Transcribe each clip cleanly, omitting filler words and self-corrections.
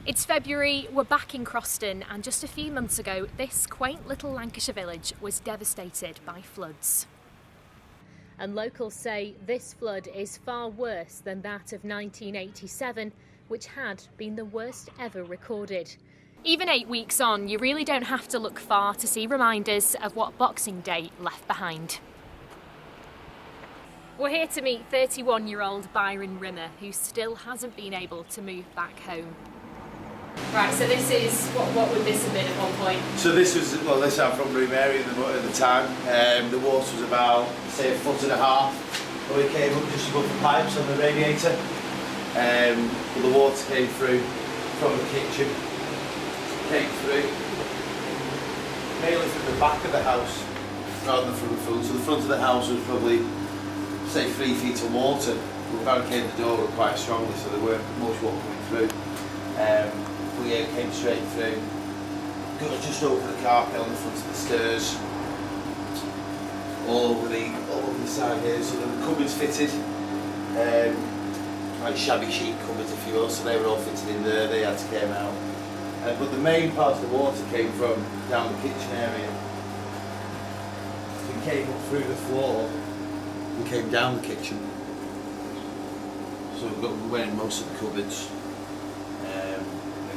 It's February, we're back in Croston, and just a few months ago, this quaint little Lancashire village was devastated by floods. And locals say this flood is far worse than that of 1987, which had been the worst ever recorded. Even 8 weeks on, you really don't have to look far to see reminders of what Boxing Day left behind. We're here to meet 31-year-old Biron Rimmer, who still hasn't been able to move back home. Right, so this is, what would this have been at one point? So this was, well, this I'm from Room area at the time. The water was about, say, 1.5 foot, but it came up just above the pipes on the radiator. But the water came through from the kitchen, came through mainly from the back of the house rather than from the front. So the front of the house was probably, say, 3 feet of water. We barricaded the door quite strongly so there weren't much water coming through. But yeah, it came straight through. Got just over the carpet on the front of the stairs, all over the side here. So the cupboards fitted, like shabby chic cupboards if you will. So they were all fitted in there. They had to come out. But the main part of the water came from down the kitchen area. It came up through the floor and came down the kitchen. So we went in most of the cupboards.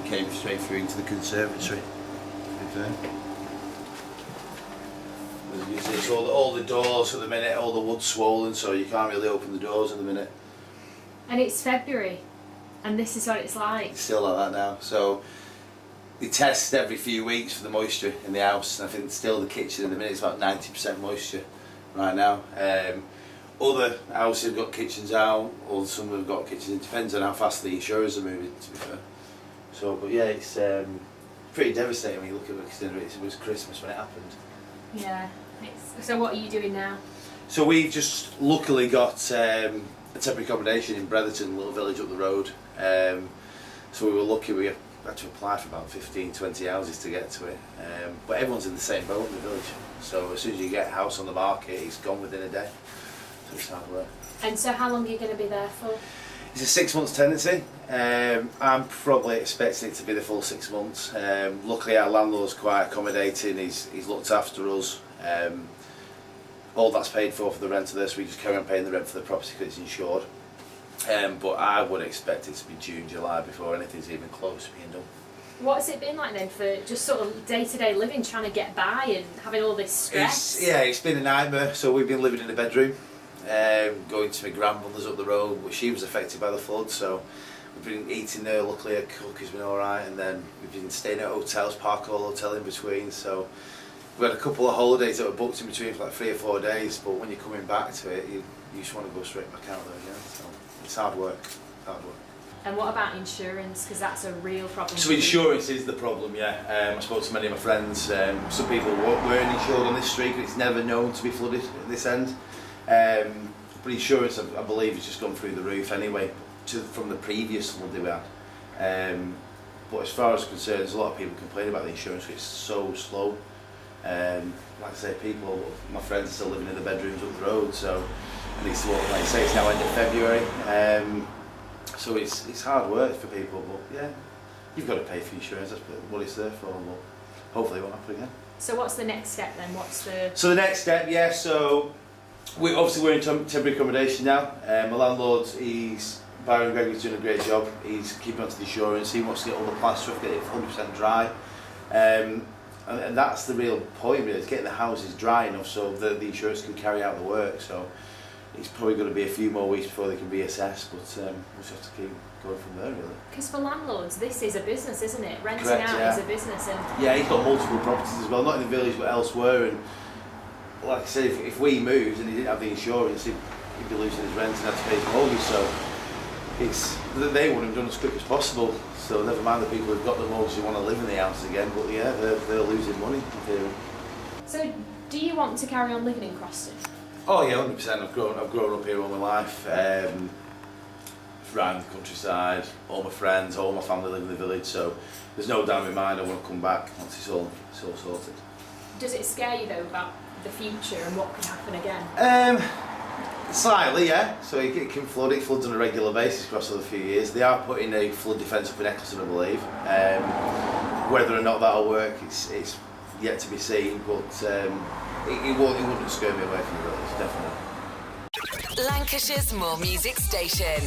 Came straight through into the conservatory. As you can see, so all the doors at the minute, all the wood's swollen, so you can't really open the doors at the minute. And it's February, and this is what it's like. It's still like that now. So they test every few weeks for the moisture in the house, and I think still the kitchen at the minute is about 90% moisture right now. Other houses have got kitchens out, or some have got kitchens. It depends on how fast the insurers are moving, to be fair. So, but yeah, it's pretty devastating when you look at it, considering it was Christmas when it happened. Yeah. So what are you doing now? So we've just luckily got a temporary accommodation in Bretherton, a little village up the road. So we were lucky, we had to apply for about 15-20 houses to get to it. But everyone's in the same boat in the village. So as soon as you get a house on the market, it's gone within a day. So it's hard work. And so how long are you going to be there for? It's a 6 months tenancy. I'm probably expecting it to be the full 6 months. Luckily our landlord's quite accommodating, he's looked after us. All that's paid for the rent of this, we just carry on paying the rent for the property because it's insured. But I would expect it to be June, July before anything's even close to being done. What's it been like then for just sort of day-to-day living, trying to get by and having all this stress? It's been a nightmare. So we've been living in a bedroom. Going to my grandmother's up the road, but she was affected by the flood, so we've been eating there. Luckily, her cook has been alright, and then we've been staying at hotels, Park Hall Hotel in between. So we had a couple of holidays that were booked in between for like 3 or 4 days, but when you're coming back to it, you just want to go straight back out there again. So it's hard work. And what about insurance? Because that's a real problem. So insurance is the problem, yeah. I spoke to many of my friends. Some people weren't insured on this street, and it's never known to be flooded at this end. But insurance, I believe, has just gone through the roof anyway, from the previous flood they had. But as far as concerned, there's a lot of people complain about the insurance because it's so slow. Like I say, my friends are still living in the bedrooms up the road, so and it's like I say, it's now end of February. So it's hard work for people, but yeah, you've got to pay for insurance. That's what it's there for. But hopefully, it won't happen again. So what's the next step then? So the next step, yeah. So we're in temporary accommodation now. My landlord, Biron Rimmer, is doing a great job. He's keeping on to the insurance. He wants to get all the plaster off, get it 100% dry. And that's the real point, really, is getting the houses dry enough so that the insurance can carry out the work. So it's probably going to be a few more weeks before they can be assessed, but we'll just have to keep going from there, really. Because for landlords, this is a business, isn't it? Renting Correct, out yeah. is a business. And yeah, he's got multiple properties as well, not in the village but elsewhere. And like I said, if we moved and he didn't have the insurance, he'd be losing his rent and have to pay his mortgage. So they want him done as quick as possible. So never mind the people who've got the mortgage who want to live in the house again, but yeah, they're losing money in theory. So do you want to carry on living in Croston? Oh yeah, 100%. I've grown up here all my life. Around the countryside, all my friends, all my family live in the village, so there's no doubt in my mind I want to come back once it's all sorted. Does it scare you though about the future and what could happen again? Slightly, yeah. So it can flood. It floods on a regular basis across the few years. They are putting a flood defence up in Croston, I believe. Whether or not that'll work, it's yet to be seen. But it wouldn't scare me away from the village, definitely. Lancashire's More Music Station.